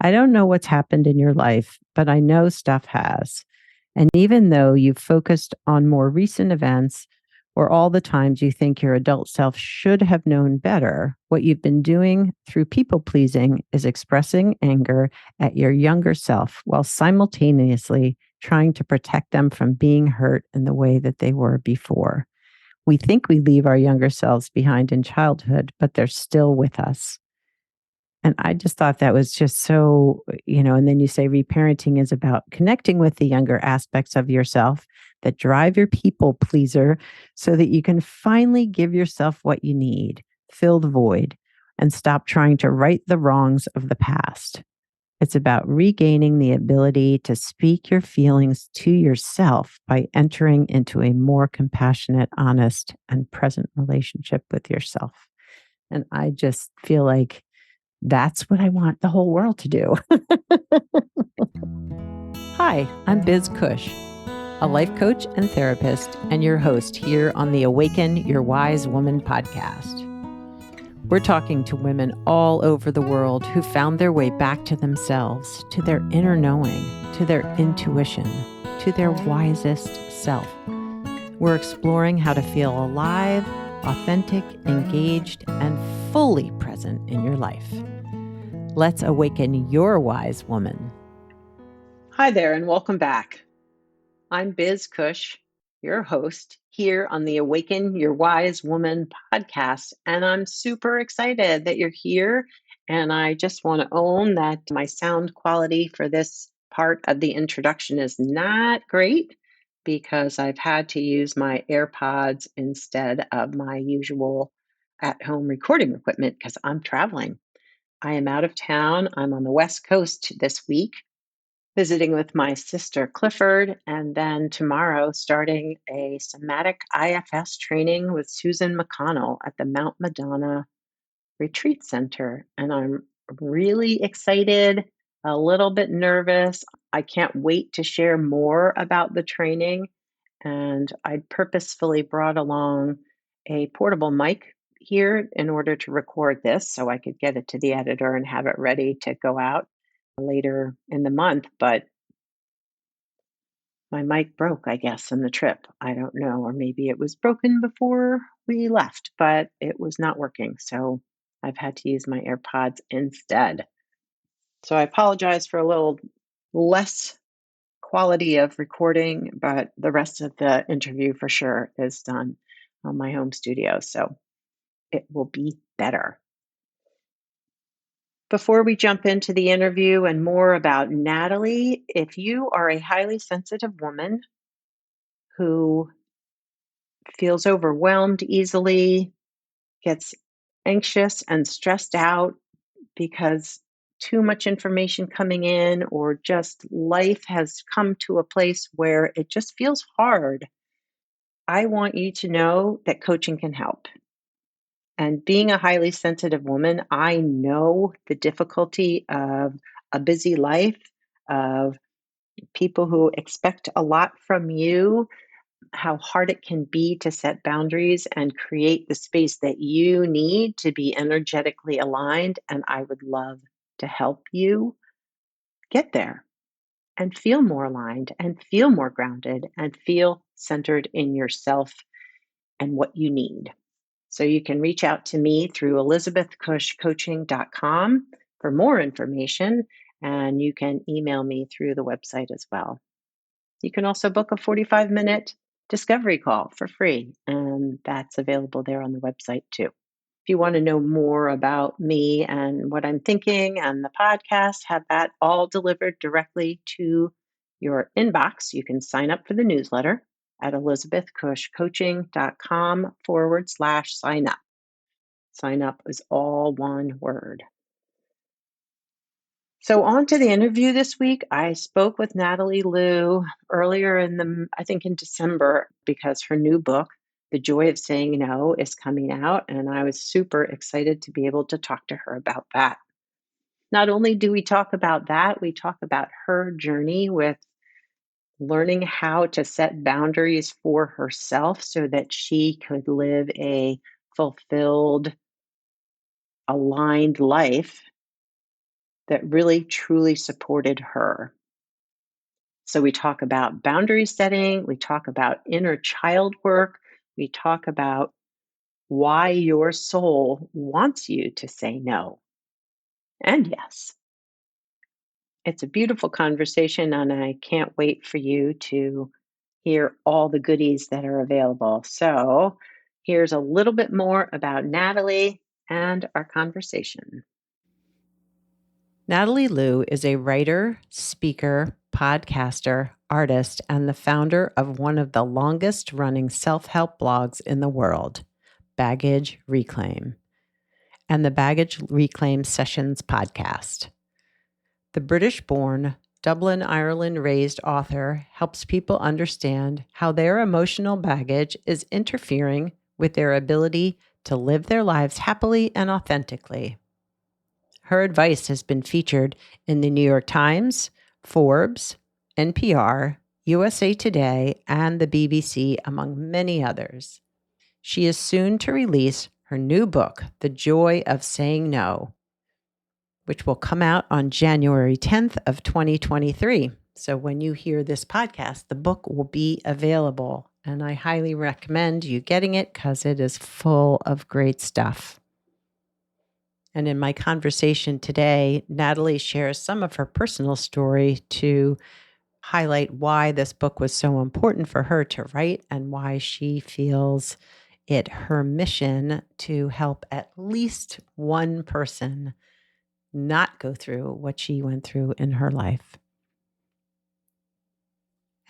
I don't know what's happened in your life, but I know stuff has. And even though you've focused on more recent events or all the times you think your adult self should have known better, what you've been doing through people pleasing is expressing anger at your younger self while simultaneously trying to protect them from being hurt in the way that they were before. We think we leave our younger selves behind in childhood, but they're still with us. And I just thought that was just so, and then you say reparenting is about connecting with the younger aspects of yourself that drive your people pleaser so that you can finally give yourself what you need, fill the void, and stop trying to right the wrongs of the past. It's about regaining the ability to speak your feelings to yourself by entering into a more compassionate, honest, and present relationship with yourself. And I just feel like that's what I want the whole world to do. Hi, I'm Biz Cush, a life coach and therapist, and your host here on the Awaken Your Wise Woman podcast. We're talking to women all over the world who found their way back to themselves, to their inner knowing, to their intuition, to their wisest self. We're exploring how to feel alive, authentic, engaged, and fully present in your life. Let's awaken your wise woman. Hi there, and welcome back. I'm Biz Cush, your host here on the Awaken Your Wise Woman podcast, and I'm super excited that you're here. And I just want to own that my sound quality for this part of the introduction is not great because I've had to use my AirPods instead of my usual at-home recording equipment because I'm traveling. I am out of town. I'm on the West Coast this week, visiting with my sister Clifford, and then tomorrow starting a somatic IFS training with Susan McConnell at the Mount Madonna Retreat Center. And I'm really excited, a little bit nervous. I can't wait to share more about the training. And I purposefully brought along a portable mic here in order to record this so I could get it to the editor and have it ready to go out later in the month. But my mic broke, I guess, on the trip. I don't know. Or maybe it was broken before we left, but it was not working. So I've had to use my AirPods instead. So I apologize for a little less quality of recording, but the rest of the interview for sure is done on my home studio. So it will be better. Before we jump into the interview and more about Natalie, if you are a highly sensitive woman who feels overwhelmed easily, gets anxious and stressed out because too much information coming in, or just life has come to a place where it just feels hard, I want you to know that coaching can help. And being a highly sensitive woman, I know the difficulty of a busy life, of people who expect a lot from you, how hard it can be to set boundaries and create the space that you need to be energetically aligned. And I would love to help you get there and feel more aligned and feel more grounded and feel centered in yourself and what you need. So you can reach out to me through elizabethcushcoaching.com for more information, and you can email me through the website as well. You can also book a 45-minute discovery call for free, and that's available there on the website too. If you want to know more about me and what I'm thinking and the podcast, have that all delivered directly to your inbox, you can sign up for the newsletter at elizabethcushcoaching.com/sign up. Sign up is all one word. So on to the interview this week. I spoke with Natalie Lue earlier I think in December, because her new book, The Joy of Saying No, is coming out. And I was super excited to be able to talk to her about that. Not only do we talk about that, we talk about her journey with learning how to set boundaries for herself so that she could live a fulfilled, aligned life that really truly supported her. So we talk about boundary setting, we talk about inner child work, we talk about why your soul wants you to say no and yes. It's a beautiful conversation, and I can't wait for you to hear all the goodies that are available. So, here's a little bit more about Natalie and our conversation. Natalie Lue is a writer, speaker, podcaster, artist, and the founder of one of the longest running self help blogs in the world, Baggage Reclaim, and the Baggage Reclaim Sessions podcast. The British born, Dublin, Ireland raised author helps people understand how their emotional baggage is interfering with their ability to live their lives happily and authentically. Her advice has been featured in the New York Times, Forbes, NPR, USA Today, and the BBC, among many others. She is soon to release her new book, The Joy of Saying No, which will come out on January 10th of 2023. So when you hear this podcast, the book will be available, and I highly recommend you getting it because it is full of great stuff. And in my conversation today, Natalie shares some of her personal story to highlight why this book was so important for her to write and why she feels it her mission to help at least one person not go through what she went through in her life.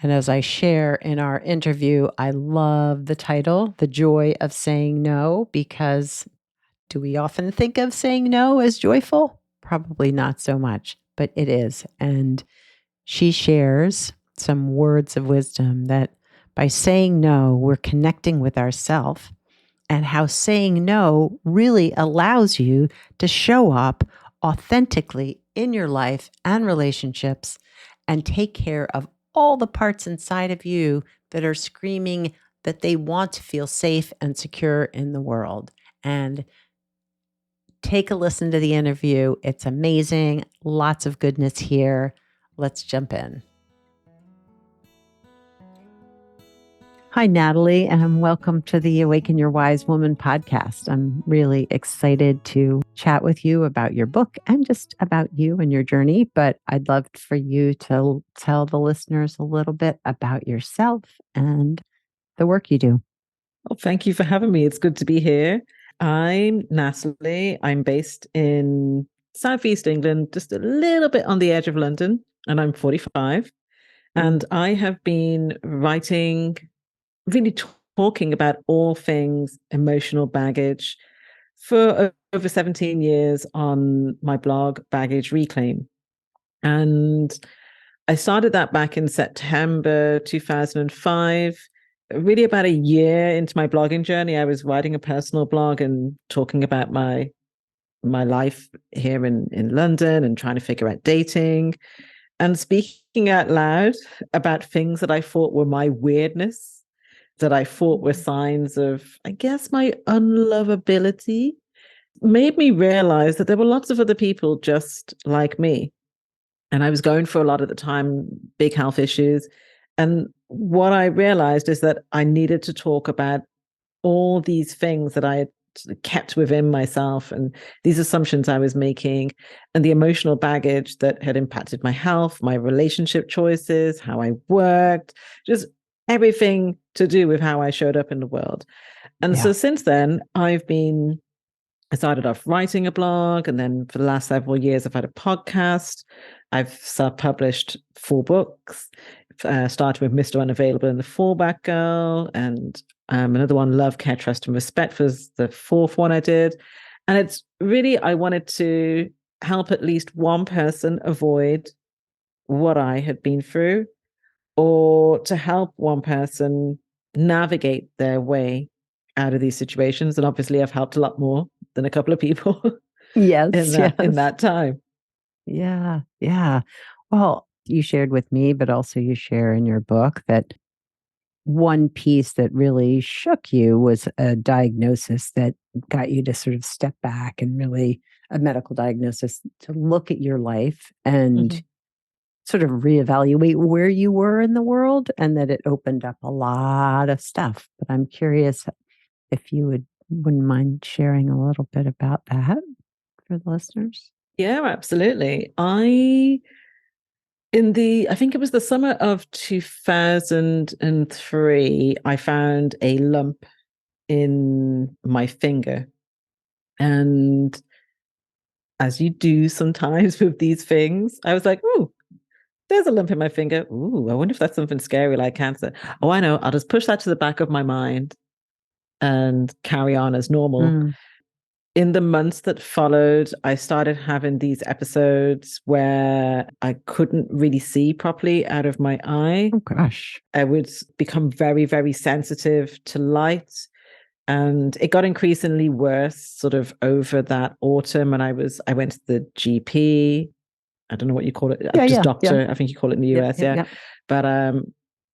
And as I share in our interview, I love the title, The Joy of Saying No, because do we often think of saying no as joyful? Probably not so much, but it is. And she shares some words of wisdom that by saying no, we're connecting with ourselves, and how saying no really allows you to show up authentically in your life and relationships and take care of all the parts inside of you that are screaming that they want to feel safe and secure in the world. And take a listen to the interview. It's amazing. Lots of goodness here. Let's jump in. Hi, Natalie, and welcome to the Awaken Your Wise Woman podcast. I'm really excited to chat with you about your book and just about you and your journey. But I'd love for you to tell the listeners a little bit about yourself and the work you do. Well, thank you for having me. It's good to be here. I'm Natalie. I'm based in Southeast England, just a little bit on the edge of London, and I'm 45. And I have been writing, really talking about all things emotional baggage for over 17 years on my blog, Baggage Reclaim. And I started that back in September 2005. Really, about a year into my blogging journey, I was writing a personal blog and talking about my life here in London and trying to figure out dating and speaking out loud about things that I thought were my weirdness, that I thought were signs of, I guess, my unlovability, made me realize that there were lots of other people just like me. And I was going for a lot at the time, big health issues. And what I realized is that I needed to talk about all these things that I had kept within myself and these assumptions I was making and the emotional baggage that had impacted my health, my relationship choices, how I worked, just everything to do with how I showed up in the world. And so since then, I started off writing a blog, and then for the last several years, I've had a podcast. I've self-published 4 books, started with Mr. Unavailable and The Fallback Girl, and another one, Love, Care, Trust, and Respect was the 4th one I did. And it's really, I wanted to help at least one person avoid what I had been through, or to help one person navigate their way out of these situations. And obviously, I've helped a lot more than a couple of people in that time. Yeah. Well, you shared with me, but also you share in your book that one piece that really shook you was a diagnosis that got you to sort of step back and really a medical diagnosis to look at your life and Mhm. sort of reevaluate where you were in the world, and that it opened up a lot of stuff. But I'm curious if you wouldn't mind sharing a little bit about that for the listeners. Yeah, absolutely. I think it was the summer of 2003, I found a lump in my finger. And as you do sometimes with these things, I was like, ooh, there's a lump in my finger. Ooh, I wonder if that's something scary like cancer. Oh, I know. I'll just push that to the back of my mind and carry on as normal. Mm. In the months that followed, I started having these episodes where I couldn't really see properly out of my eye. Oh, gosh. I would become very, very sensitive to light. And it got increasingly worse sort of over that autumn. And I went to the GP. I don't know what you call it. Just doctor. I think you call it in the US. Yeah. But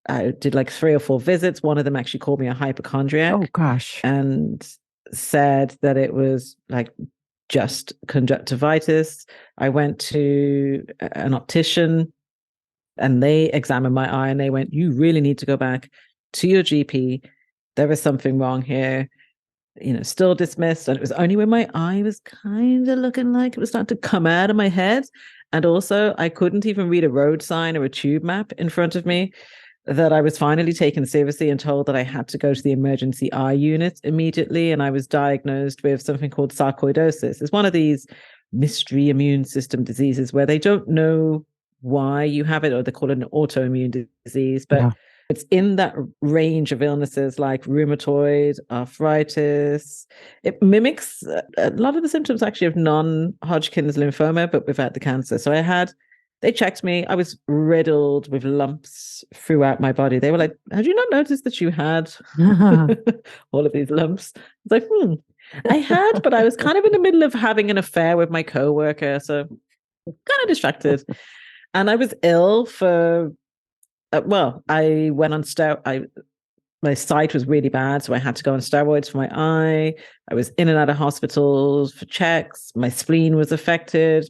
I did like 3 or 4 visits. One of them actually called me a hypochondriac. Oh, gosh. And said that it was like just conjunctivitis. I went to an optician and they examined my eye and they went, you really need to go back to your GP. There is something wrong here. Still dismissed. And it was only when my eye was kind of looking like it was starting to come out of my head. And also, I couldn't even read a road sign or a tube map in front of me, that I was finally taken seriously and told that I had to go to the emergency eye unit immediately. And I was diagnosed with something called sarcoidosis. It's one of these mystery immune system diseases where they don't know why you have it, or they call it an autoimmune disease. But it's in that range of illnesses like rheumatoid, arthritis. It mimics a lot of the symptoms actually of non-Hodgkin's lymphoma, but without the cancer. So they checked me. I was riddled with lumps throughout my body. They were like, had you not noticed that you had all of these lumps? I was like, I had, but I was kind of in the middle of having an affair with my coworker. So kind of distracted. And I was ill for, I went on my sight was really bad, so I had to go on steroids for my eye. I was in and out of hospitals for checks. My spleen was affected.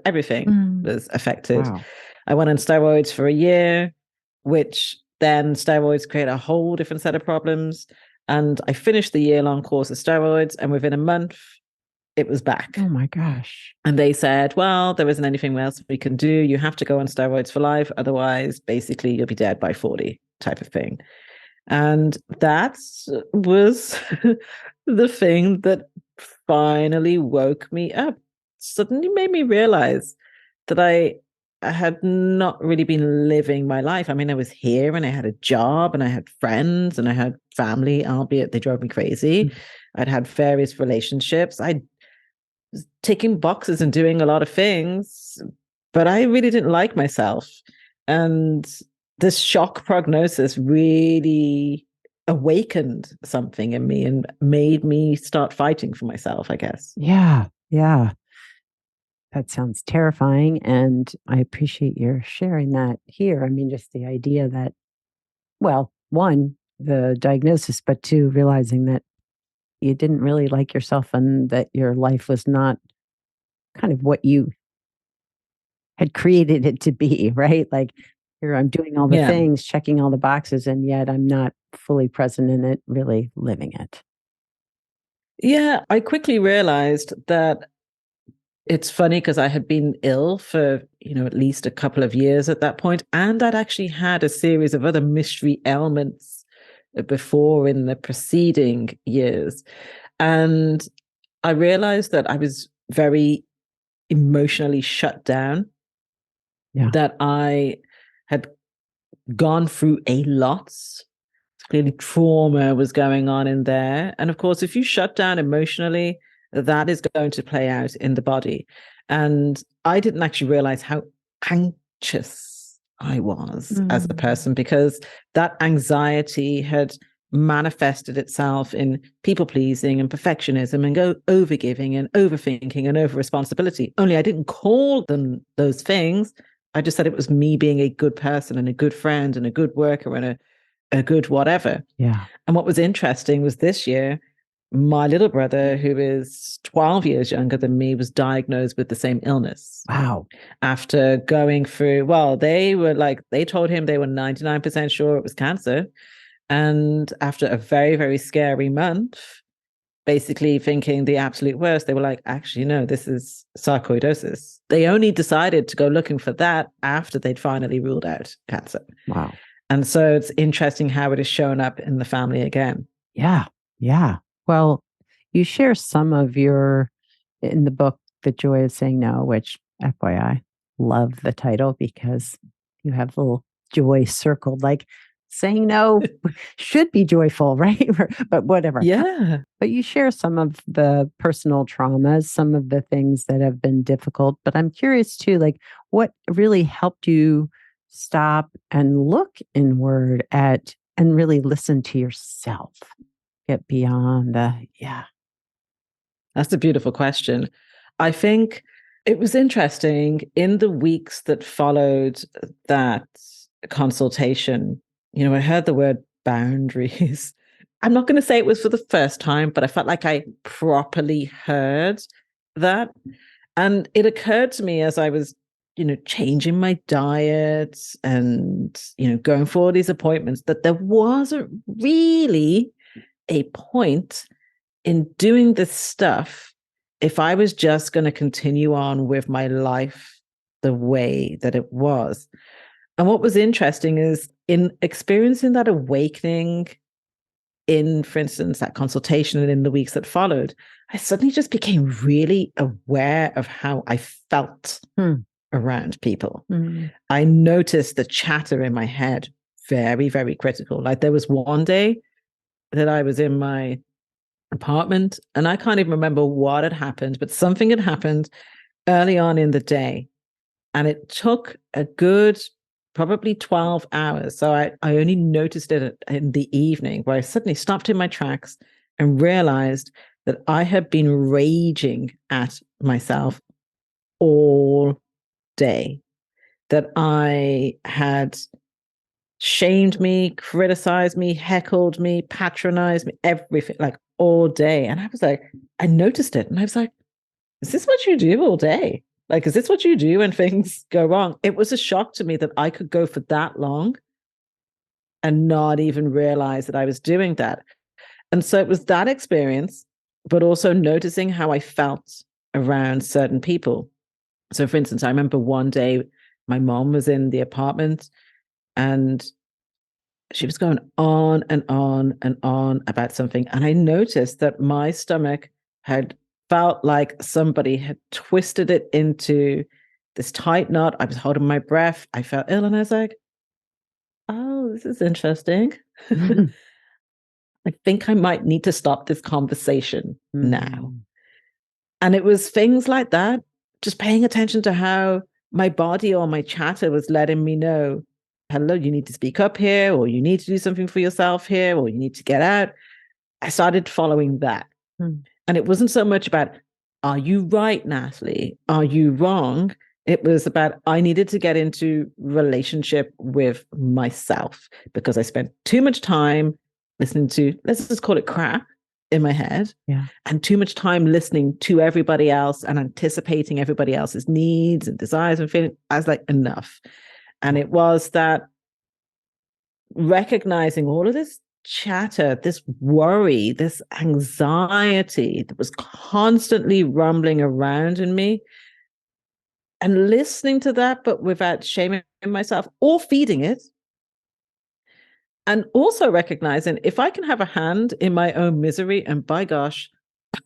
Everything was affected. Wow. I went on steroids for a year, which then steroids create a whole different set of problems. And I finished the year-long course of steroids, and within a month, it was back. Oh my gosh. And they said, well, there isn't anything else we can do. You have to go on steroids for life. Otherwise, basically, you'll be dead by 40 type of thing. And that was the thing that finally woke me up. Suddenly made me realize that I had not really been living my life. I mean, I was here and I had a job and I had friends and I had family, albeit they drove me crazy. I'd had various relationships. I was ticking boxes and doing a lot of things, but I really didn't like myself. And this shock prognosis really awakened something in me and made me start fighting for myself, I guess. Yeah. That sounds terrifying. And I appreciate your sharing that here. I mean, just the idea that, well, one, the diagnosis, but two, realizing that you didn't really like yourself and that your life was not kind of what you had created it to be, right? Like, here I'm doing all the things, checking all the boxes, and yet I'm not fully present in it, really living it. Yeah, I quickly realized that it's funny because I had been ill for, at least a couple of years at that point, and I'd actually had a series of other mystery ailments before in the preceding years. And I realized that I was very emotionally shut down, that I had gone through a lot. Clearly trauma was going on in there. And of course, if you shut down emotionally, that is going to play out in the body. And I didn't actually realize how anxious I was as a person, because that anxiety had manifested itself in people pleasing and perfectionism and overgiving and overthinking and over responsibility. Only I didn't call them those things. I just said it was me being a good person and a good friend and a good worker and a good whatever. Yeah. And what was interesting was this year, my little brother, who is 12 years younger than me, was diagnosed with the same illness. Wow. After going through, well, they told him they were 99% sure it was cancer. And after a very, very scary month, basically thinking the absolute worst, they were like, actually, no, this is sarcoidosis. They only decided to go looking for that after they'd finally ruled out cancer. Wow. And so it's interesting how it has shown up in the family again. Yeah. Yeah. Well, you share some of in the book, The Joy of Saying No, which FYI, love the title because you have little joy circled, like saying no should be joyful, right? But whatever. Yeah. But you share some of the personal traumas, some of the things that have been difficult. But I'm curious too, like what really helped you stop and look inward at and really listen to yourself? Get beyond yeah. That's a beautiful question. I think it was interesting in the weeks that followed that consultation. I heard the word boundaries. I'm not going to say it was for the first time, but I felt like I properly heard that. And it occurred to me as I was, changing my diet and, going for all these appointments that there wasn't really a point in doing this stuff if I was just going to continue on with my life the way that it was. And what was interesting is in experiencing that awakening in, for instance, that consultation and in the weeks that followed, I suddenly just became really aware of how I felt around people. I noticed the chatter in my head, very, very critical. Like there was one day that I was in my apartment and I can't even remember what had happened, but something had happened early on in the day. And it took a good probably 12 hours. So I only noticed it in the evening where I suddenly stopped in my tracks and realized that I had been raging at myself all day, that I had shamed me, criticized me, heckled me, patronized me, everything, like all day. And I was like, I noticed it. And I was like, is this what you do all day? Like, is this what you do when things go wrong? It was a shock to me that I could go for that long and not even realize that I was doing that. And so it was that experience, but also noticing how I felt around certain people. So, for instance, I remember one day my mom was in the apartment and she was going on and on and on about something. And I noticed that my stomach had felt like somebody had twisted it into this tight knot. I was holding my breath. I felt ill. And I was like, oh, this is interesting. I think I might need to stop this conversation now. And it was things like that, just paying attention to how my body or my chatter was letting me know, hello, you need to speak up here, or you need to do something for yourself here, or you need to get out. I started following that. And it wasn't so much about, are you right, Natalie? Are you wrong? It was about, I needed to get into relationship with myself because I spent too much time listening to, let's just call it crap in my head. Yeah. And too much time listening to everybody else and anticipating everybody else's needs and desires and feeling. I was like, enough. And it was that recognizing all of this chatter, this worry, this anxiety that was constantly rumbling around in me, and listening to that, but without shaming myself or feeding it. And also recognizing if I can have a hand in my own misery, and by gosh,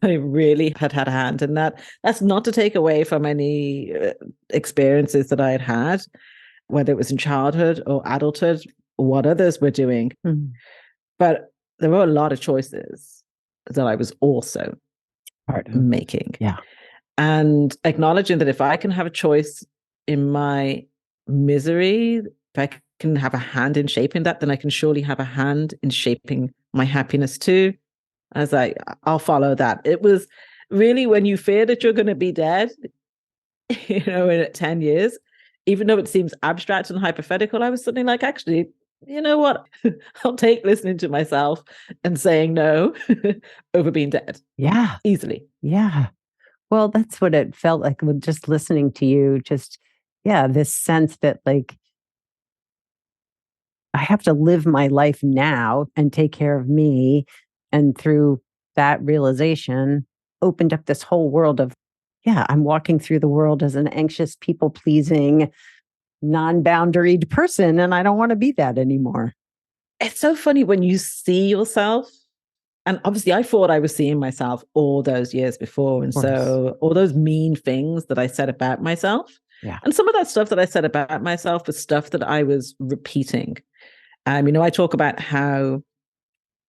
I really had a hand in that. That's not to take away from any experiences that I had had, whether it was in childhood or adulthood, or what others were doing. But there were a lot of choices that I was also making. Yeah. And acknowledging that if I can have a choice in my misery, if I can have a hand in shaping that, then I can surely have a hand in shaping my happiness too. I was like, I'll follow that. It was really when you fear that you're going to be dead, in 10 years, even though it seems abstract and hypothetical, I was suddenly like, actually, you know what? I'll take listening to myself and saying no over being dead Yeah. easily. Yeah. Well, that's what it felt like with just listening to you. Just, yeah, this sense that like I have to live my life now and take care of me. And through that realization, opened up this whole world of, yeah, I'm walking through the world as an anxious, people pleasing, non boundaried person. And I don't want to be that anymore. It's so funny when you see yourself. And obviously, I thought I was seeing myself all those years before. And Of course. so, all those mean things that I said about myself, Yeah. and some of that stuff that I said about myself was stuff that I was repeating. I talk about how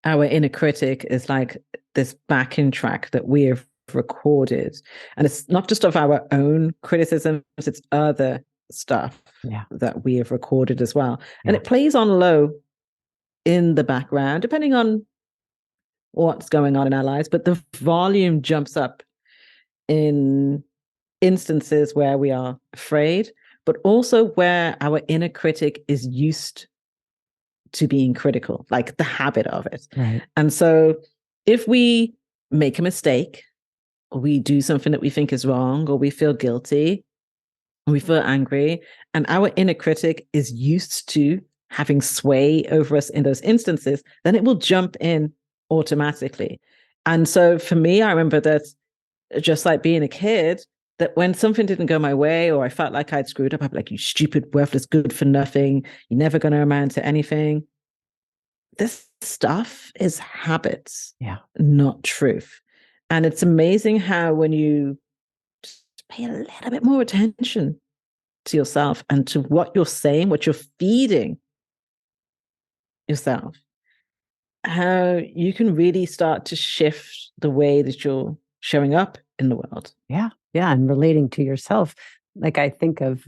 our inner critic is like this backing track that we have recorded. And it's not just of our own criticisms, it's other stuff Yeah. that we have recorded as well. And Yeah. it plays on low in the background, depending on what's going on in our lives, but the volume jumps up in instances where we are afraid, but also where our inner critic is used to being critical, like the habit of it. Right. And so if we make a mistake, or we do something that we think is wrong, or we feel guilty, or we feel angry, and our inner critic is used to having sway over us in those instances, then it will jump in automatically. And so for me, I remember that just like being a kid, that when something didn't go my way or I felt like I'd screwed up, I'd be like, you stupid, worthless, good for nothing. You're never going to amount to anything. This stuff is habits, Yeah. not truth. And it's amazing how when you just pay a little bit more attention to yourself and to what you're saying, what you're feeding yourself, how you can really start to shift the way that you're showing up in the world. Yeah. Yeah. And relating to yourself. Like I think of,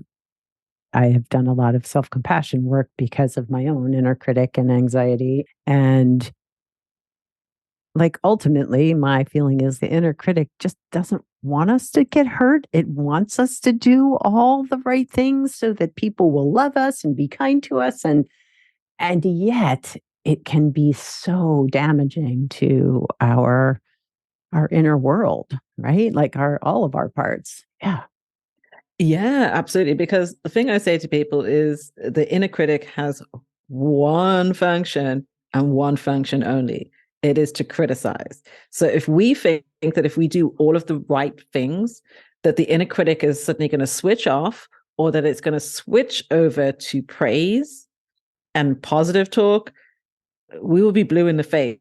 I have done a lot of self compassion work because of my own inner critic and anxiety. And like ultimately, my feeling is the inner critic just doesn't want us to get hurt. It wants us to do all the right things so that people will love us and be kind to us. And yet it can be so damaging to our inner world, right? Like our all of our parts. Yeah. Yeah, absolutely. Because the thing I say to people is the inner critic has one function and one function only. It is to criticize. So if we think that if we do all of the right things, that the inner critic is suddenly going to switch off or that it's going to switch over to praise and positive talk, we will be blue in the face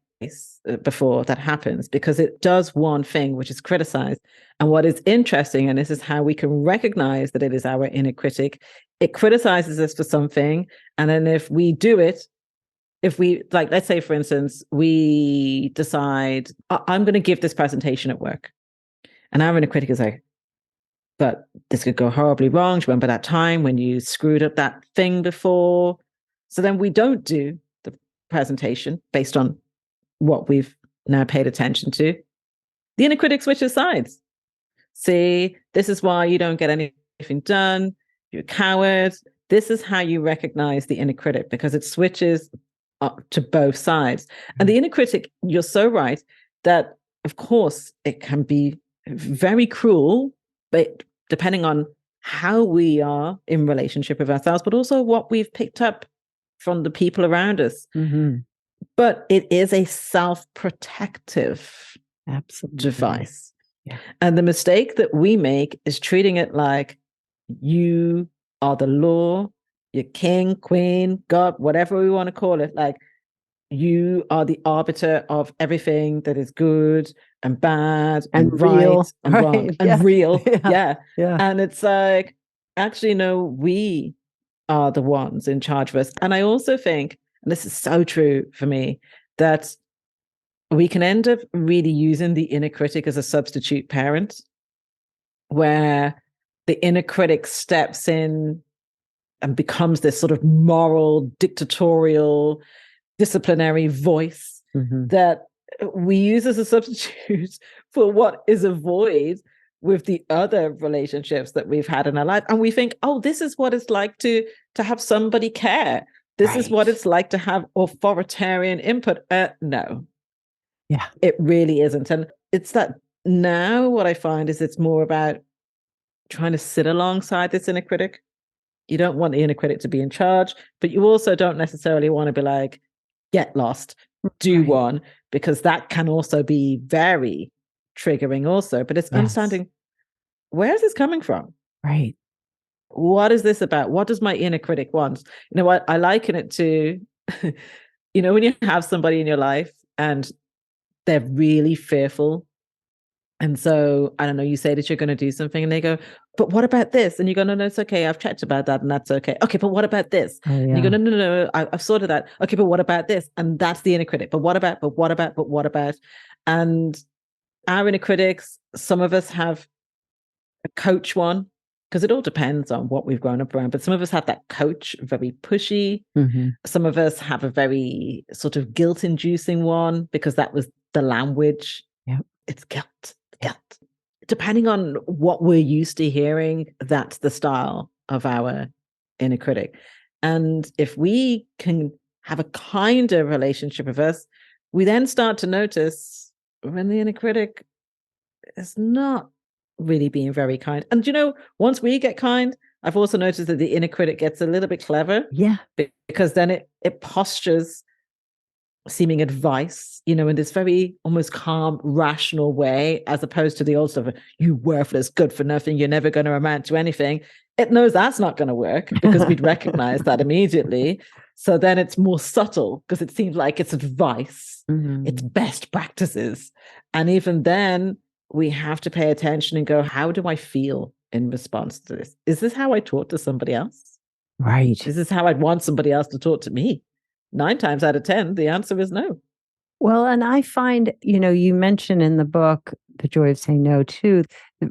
before that happens because it does one thing, which is criticize. And what is interesting, and this is how we can recognize that it is our inner critic, it criticizes us for something. And then if we do it, if we, like, let's say, for instance, we decide, I'm going to give this presentation at work. And our inner critic is like, but this could go horribly wrong. Do you remember that time when you screwed up that thing before? So then we don't do the presentation based on what we've now paid attention to. The inner critic switches sides. See, this is why you don't get anything done. You're a coward. This is how you recognize the inner critic because it switches up to both sides. And the inner critic, you're so right that, of course, it can be very cruel, but depending on how we are in relationship with ourselves, but also what we've picked up from the people around us. Mm-hmm. But it is a self-protective Absolutely. device. Yeah. And the mistake that we make is treating it like you are the law, you're king, queen, God, whatever we want to call it. Like you are the arbiter of everything that is good and bad and right real, and right? wrong and Yeah. real. Yeah. Yeah. Yeah. And it's like, actually, no, we are the ones in charge of us. And I also think, and this is so true for me, that we can end up really using the inner critic as a substitute parent, where the inner critic steps in and becomes this sort of moral, dictatorial, disciplinary voice Mm-hmm. that we use as a substitute for what is a void with the other relationships that we've had in our life. And we think, oh, this is what it's like to have somebody care. This is what Right. it's like to have authoritarian input. No, Yeah. it really isn't. And it's that now what I find is it's more about trying to sit alongside this inner critic. You don't want the inner critic to be in charge, but you also don't necessarily want to be like, get lost, do Right. one, because that can also be very triggering also. But it's Yes. understanding, where is this coming from? Right. What is this about? What does my inner critic want? You know what? I liken it to, when you have somebody in your life and they're really fearful. And so, I don't know, you say that you're going to do something and they go, but what about this? And you go, no, no, it's okay. I've checked about that and that's okay. Okay, but what about this? Oh, And you go, yeah. no, no, no, I've sorted that. Okay, but what about this? And that's the inner critic. But what about, but what about, but what about? And our inner critics, some of us have a coach one, because it all depends on what we've grown up around. But some of us have that coach, very pushy. Mm-hmm. Some of us have a very sort of guilt inducing one because that was the language. Yep. It's guilt, guilt. Depending on what we're used to hearing, that's the style of our inner critic. And if we can have a kinder relationship with us, we then start to notice when the inner critic is not really being very kind. And once we get kind, I've also noticed that the inner critic gets a little bit clever. Yeah. Because then it postures seeming advice, in this very almost calm, rational way, as opposed to the old stuff, you worthless, good for nothing, you're never going to amount to anything. It knows that's not going to work because we'd recognize that immediately. So then it's more subtle because it seems like it's advice, it's best practices. And even then, we have to pay attention and go, how do I feel in response to this? Is this how I talk to somebody else? Right. Is this how I'd want somebody else to talk to me? 9 times out of 10, the answer is no. Well, and I find, you mention in the book, The Joy of Saying No, too,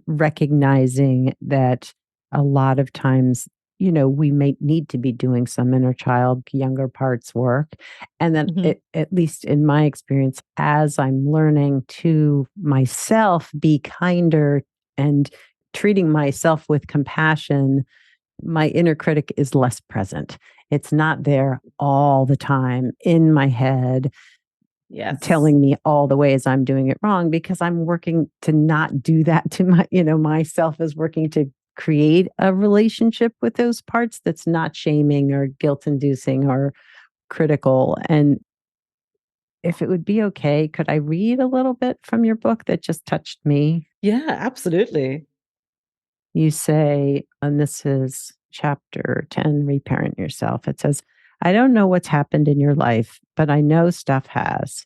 recognizing that a lot of times, we may need to be doing some inner child, younger parts work. And then, at least in my experience, as I'm learning to myself be kinder and treating myself with compassion, my inner critic is less present. It's not there all the time in my head, telling me all the ways I'm doing it wrong, because I'm working to not do that to myself is working to create a relationship with those parts that's not shaming or guilt inducing or critical. And if it would be okay, could I read a little bit from your book that just touched me? Yeah, absolutely. You say, and this is chapter 10, Reparent Yourself. It says, I don't know what's happened in your life, but I know stuff has.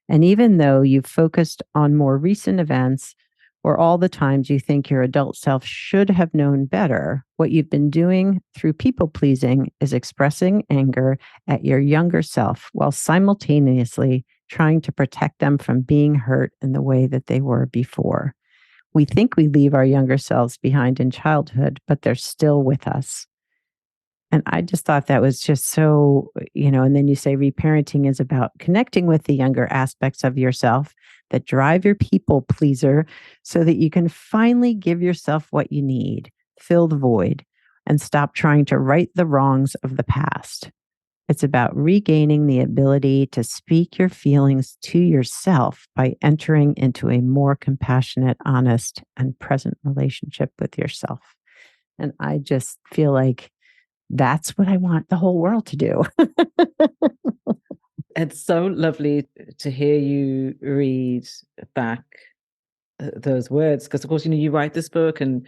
And even though you've focused on more recent events or all the times you think your adult self should have known better, what you've been doing through people pleasing is expressing anger at your younger self while simultaneously trying to protect them from being hurt in the way that they were before. We think we leave our younger selves behind in childhood, but they're still with us. And I just thought that was just so, and then you say reparenting is about connecting with the younger aspects of yourself that drive your people pleaser so that you can finally give yourself what you need, fill the void, and stop trying to right the wrongs of the past. It's about regaining the ability to speak your feelings to yourself by entering into a more compassionate, honest, and present relationship with yourself. And I just feel like that's what I want the whole world to do. It's so lovely to hear you read back those words because, of course, you write this book and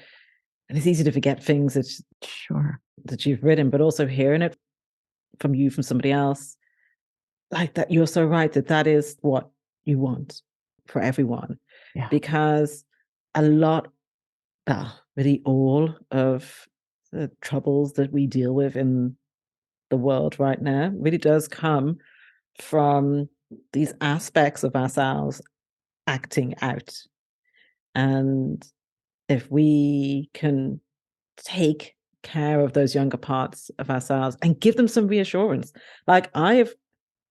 it's easy to forget things Sure. that you've written, but also hearing it from somebody else like that. You're so right that is what you want for everyone, Yeah. because a lot, really all of the troubles that we deal with in the world right now really does come from these aspects of ourselves acting out. And if we can take care of those younger parts of ourselves and give them some reassurance, like I have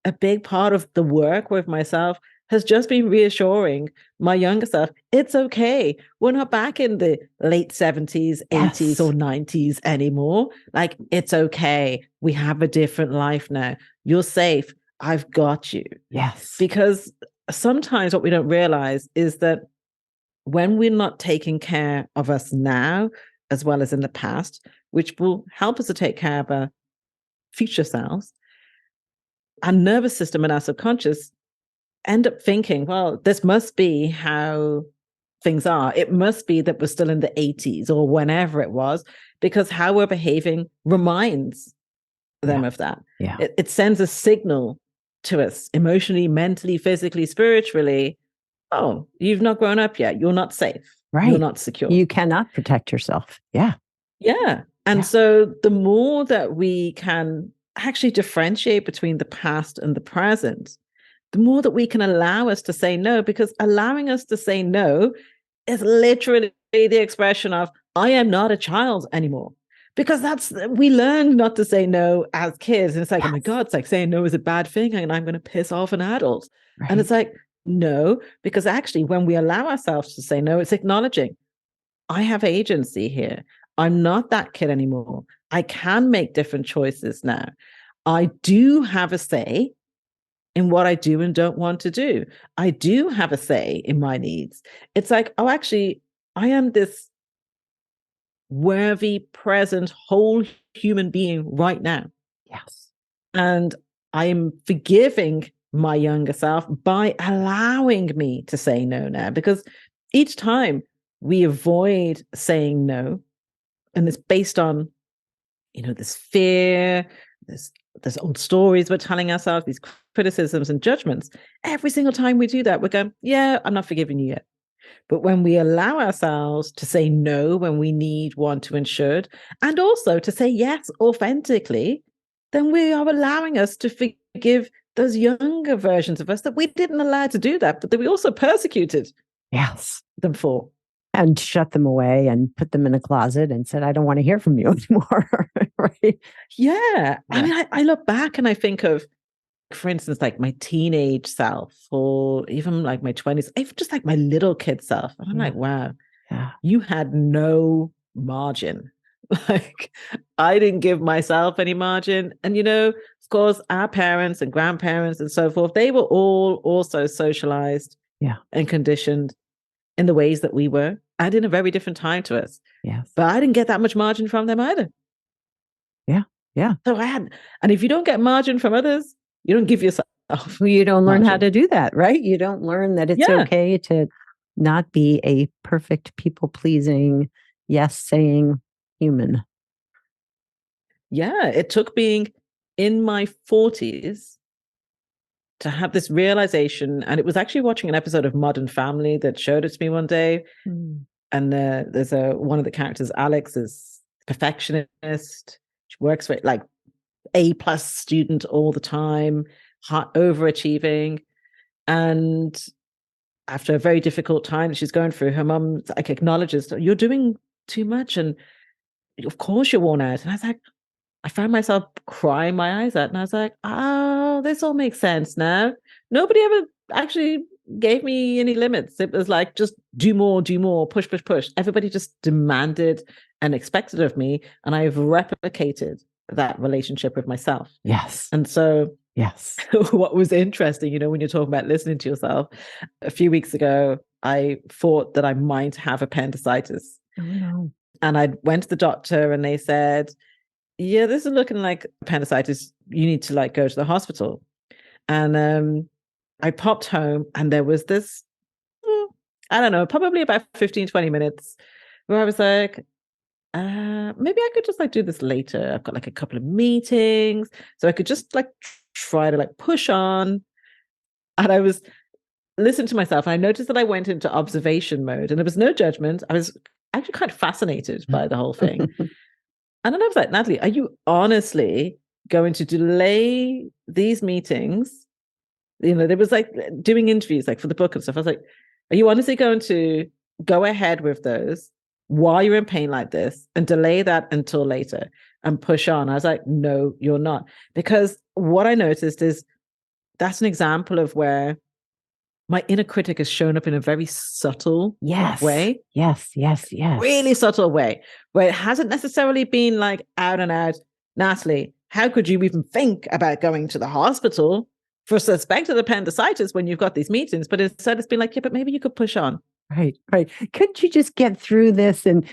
a big part of the work with myself has just been reassuring my younger self, it's okay. We're not back in the late 70s, 80s, or 90s anymore. Like, it's okay. We have a different life now. You're safe. I've got you. Yes. Because sometimes what we don't realize is that when we're not taking care of us now, as well as in the past, which will help us to take care of our future selves, our nervous system and our subconscious end up thinking, well, this must be how things are. It must be that we're still in the 80s or whenever it was, because how we're behaving reminds them of that. Yeah. It sends a signal to us emotionally, mentally, physically, spiritually. Oh, you've not grown up yet. You're not safe. Right. You're not secure. You cannot protect yourself. Yeah. Yeah. And so the more that we can actually differentiate between the past and the present, the more that we can allow us to say no, because allowing us to say no is literally the expression of, I am not a child anymore. Because we learned not to say no as kids. And it's like, oh my God, it's like saying no is a bad thing and I'm going to piss off an adult. Right. And it's like, no, because actually when we allow ourselves to say no, it's acknowledging, I have agency here. I'm not that kid anymore. I can make different choices now. I do have a say in what I do and don't want to do. I do have a say in my needs. It's like, oh, actually, I am this worthy, present, whole human being right now. Yes. And I am forgiving my younger self by allowing me to say no now, because each time we avoid saying no, and it's based on, this fear, there's old stories we're telling ourselves, these criticisms and judgments. Every single time we do that, we're going, yeah, I'm not forgiving you yet. But when we allow ourselves to say no when we need, want to, and should, and also to say yes authentically, then we are allowing us to forgive those younger versions of us that we didn't allow to do that, but that we also persecuted them for. And shut them away and put them in a closet and said, I don't want to hear from you anymore. Right? Yeah. I mean, I look back and I think of, for instance, like my teenage self, or even like my 20s, even just like my little kid self. And I'm like, wow, you had no margin. Like, I didn't give myself any margin. And, of course, our parents and grandparents and so forth, they were all also socialized and conditioned in the ways that we were, and in a very different time to us. Yes. But I didn't get that much margin from them either. Yeah. So and if you don't get margin from others, you don't give yourself. Well, you don't learn how to do that, right? You don't learn that it's okay to not be a perfect people-pleasing, yes-saying human. Yeah, it took being in my 40s to have this realization. And it was actually watching an episode of Modern Family that showed it to me one day. And there's one of the characters, Alex, is perfectionist. She works for like A+ student all the time, overachieving. And after a very difficult time that she's going through, her mum like acknowledges, you're doing too much. And of course you're worn out. And I was like, I found myself crying my eyes out. And I was like, oh, this all makes sense now. Nobody ever actually gave me any limits. It was like, just do more, push, push, push. Everybody just demanded and expected of me. And I've replicated that relationship with myself. Yes. And so yes, what was interesting, when you're talking about listening to yourself, a few weeks ago, I thought that I might have appendicitis. Oh, no. And I went to the doctor and they said, yeah, this is looking like appendicitis. You need to go to the hospital. And I popped home and there was this, I don't know, probably about 15, 20 minutes where I was like, maybe I could just do this later. I've got a couple of meetings. So I could just try to push on. And I was listening to myself and I noticed that I went into observation mode and there was no judgment. I was actually kind of fascinated by the whole thing. And then I was like, Natalie, are you honestly going to delay these meetings? There was doing interviews for the book and stuff. I was like, are you honestly going to go ahead with those while you're in pain like this and delay that until later and push on? I was like, no, you're not. Because what I noticed is that's an example of where my inner critic has shown up in a very subtle way. Yes. Really subtle way, where it hasn't necessarily been like out and out, Natalie, how could you even think about going to the hospital for suspected appendicitis when you've got these meetings? But instead it's been like, yeah, but maybe you could push on. Right. Couldn't you just get through this and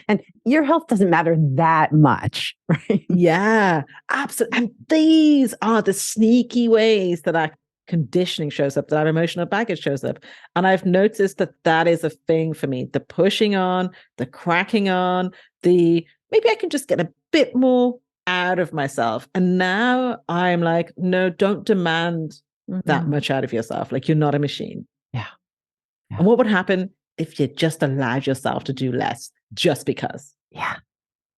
your health doesn't matter that much, right? Yeah, absolutely. And these are the sneaky ways that our conditioning shows up, that our emotional baggage shows up. And I've noticed that that is a thing for me. The pushing on, the cracking on, the maybe I can just get a bit more out of myself. And now I'm like, no, don't demand that much out of yourself. Like, you're not a machine. Yeah. And what would happen if you just allowed yourself to do less just because? Yeah.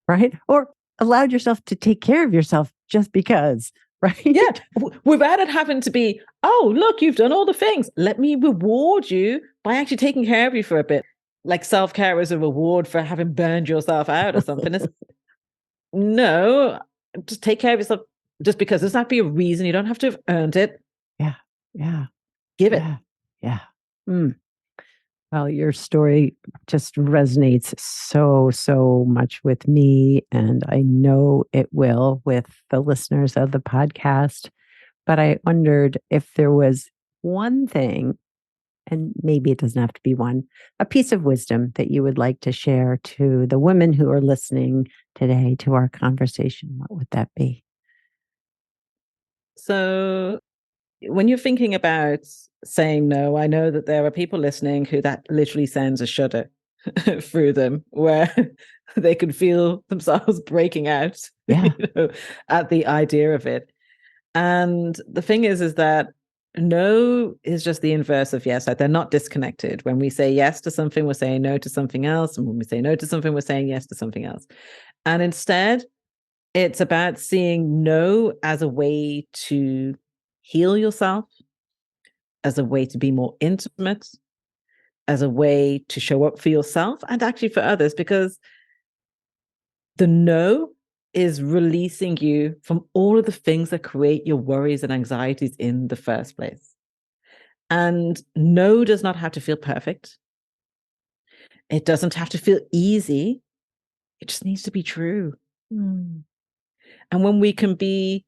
Right. Or allowed yourself to take care of yourself just because, right? Yeah. Without it having to be, oh, look, you've done all the things. Let me reward you by actually taking care of you for a bit. Like self-care is a reward for having burned yourself out or something. No, just take care of yourself just because. There's not be a reason. You don't have to have earned it. Yeah. Give it. Yeah. Well, your story just resonates so much with me, and I know it will with the listeners of the podcast. But I wondered if there was one thing, and maybe it doesn't have to be one, a piece of wisdom that you would like to share to the women who are listening today to our conversation. What would that be? So when you're thinking about saying no, I know that there are people listening who that literally sends a shudder through them, where they can feel themselves breaking out, Yeah. at the idea of it. And the thing is that no is just the inverse of yes. Like, they're not disconnected. When we say yes to something, we're saying no to something else. And when we say no to something, we're saying yes to something else. And instead, it's about seeing no as a way to heal yourself, as a way to be more intimate, as a way to show up for yourself and actually for others, because the no is releasing you from all of the things that create your worries and anxieties in the first place. And no does not have to feel perfect. It doesn't have to feel easy. It just needs to be true. And when we can be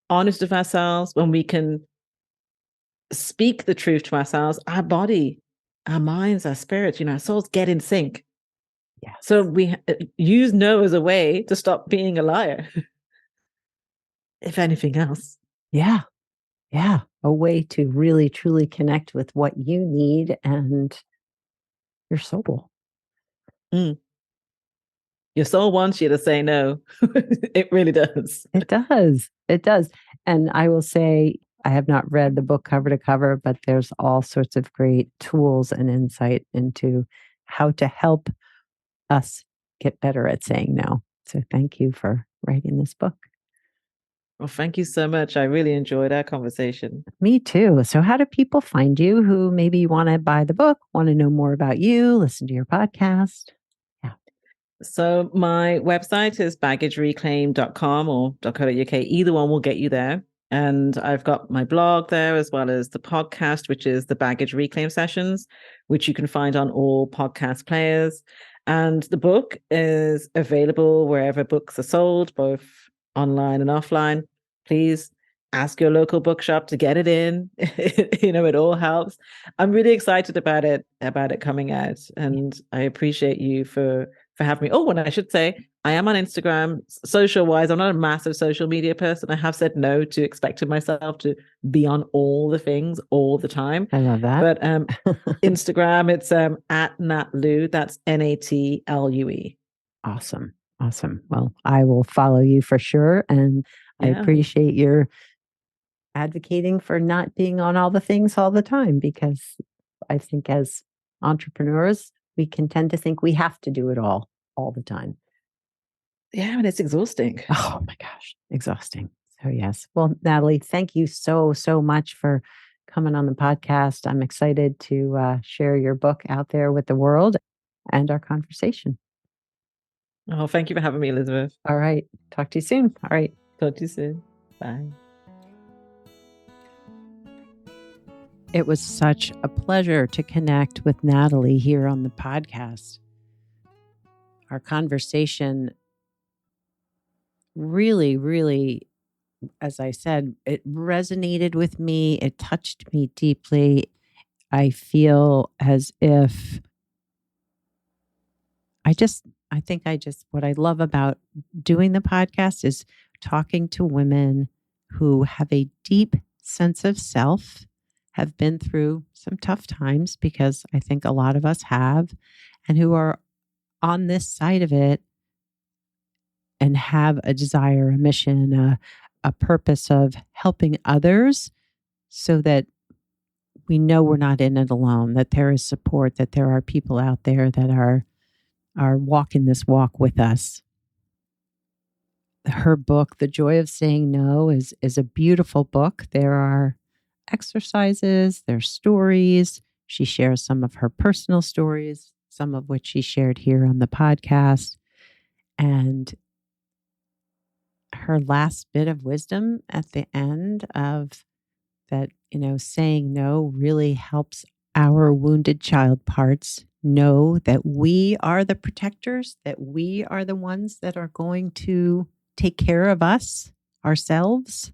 honest with ourselves, when we can speak the truth to ourselves, our body, our minds, our spirits, our souls get in sync. Yes. So we use no as a way to stop being a liar, if anything else. Yeah. A way to really, truly connect with what you need and your soul. Mm. Your soul wants you to say no. It really does. It does. It does. And I will say, I have not read the book cover to cover, but there's all sorts of great tools and insight into how to help us get better at saying no. So thank you for writing this book. Well, thank you so much. I really enjoyed our conversation. Me too. So, how do people find you who maybe want to buy the book, want to know more about you, listen to your podcast? So my website is baggagereclaim.com or .co.uk. Either one will get you there. And I've got my blog there, as well as the podcast, which is the Baggage Reclaim Sessions, which you can find on all podcast players. And the book is available wherever books are sold, both online and offline. Please ask your local bookshop to get it in. It all helps. I'm really excited about it coming out. And I appreciate you for having me. Oh, and I should say, I am on Instagram. Social wise, I'm not a massive social media person. I have said no to expecting myself to be on all the things all the time. I love that. But Instagram, it's at Nat Lue. That's NATLUE. Awesome. Well, I will follow you for sure. And I appreciate your advocating for not being on all the things all the time, because I think as entrepreneurs, we can tend to think we have to do it all the time. Yeah, and it's exhausting. Oh my gosh, exhausting. So yes. Well, Natalie, thank you so much for coming on the podcast. I'm excited to share your book out there with the world and our conversation. Oh, thank you for having me, Elizabeth. All right. Talk to you soon. All right. Talk to you soon. Bye. It was such a pleasure to connect with Natalie here on the podcast. Our conversation really, as I said, it resonated with me. It touched me deeply. I feel as if what I love about doing the podcast is talking to women who have a deep sense of self, have been through some tough times, because I think a lot of us have, and who are on this side of it and have a desire, a mission, a purpose of helping others, so that we know we're not in it alone, that there is support, that there are people out there that are walking this walk with us. Her book, The Joy of Saying No, is a beautiful book. There are exercises, there's stories. She shares some of her personal stories, some of which she shared here on the podcast. And her last bit of wisdom at the end of that, saying no really helps our wounded child parts know that we are the protectors, that we are the ones that are going to take care of us, ourselves,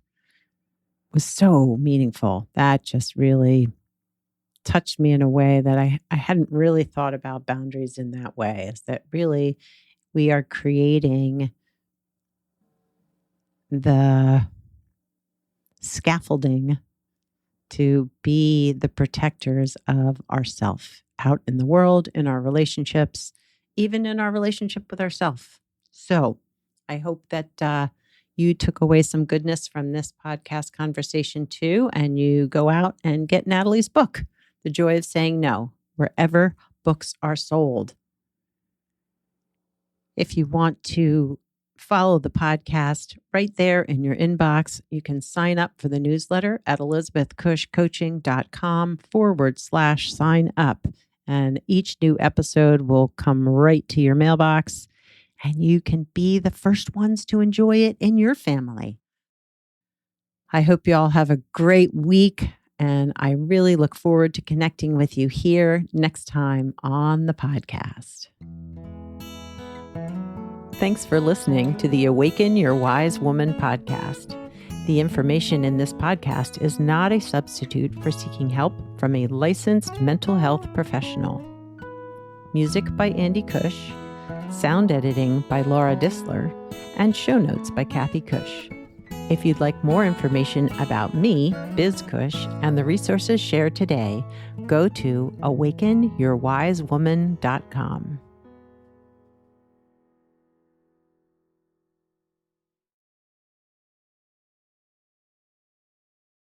was so meaningful. That just really touched me in a way that I hadn't really thought about boundaries in that way, is that really we are creating the scaffolding to be the protectors of ourself out in the world, in our relationships, even in our relationship with ourselves. So I hope that you took away some goodness from this podcast conversation too, and you go out and get Natalie's book, The Joy of Saying No, wherever books are sold. If you want to follow the podcast right there in your inbox, you can sign up for the newsletter at elizabethcushcoaching.com/sign up. And each new episode will come right to your mailbox, and you can be the first ones to enjoy it in your family. I hope you all have a great week, and I really look forward to connecting with you here next time on the podcast. Thanks for listening to the Awaken Your Wise Woman podcast. The information in this podcast is not a substitute for seeking help from a licensed mental health professional. Music by Andy Cush, sound editing by Laura Disler, and show notes by Kathy Cush. If you'd like more information about me, Biz Cush, and the resources shared today, go to awakenyourwisewoman.com.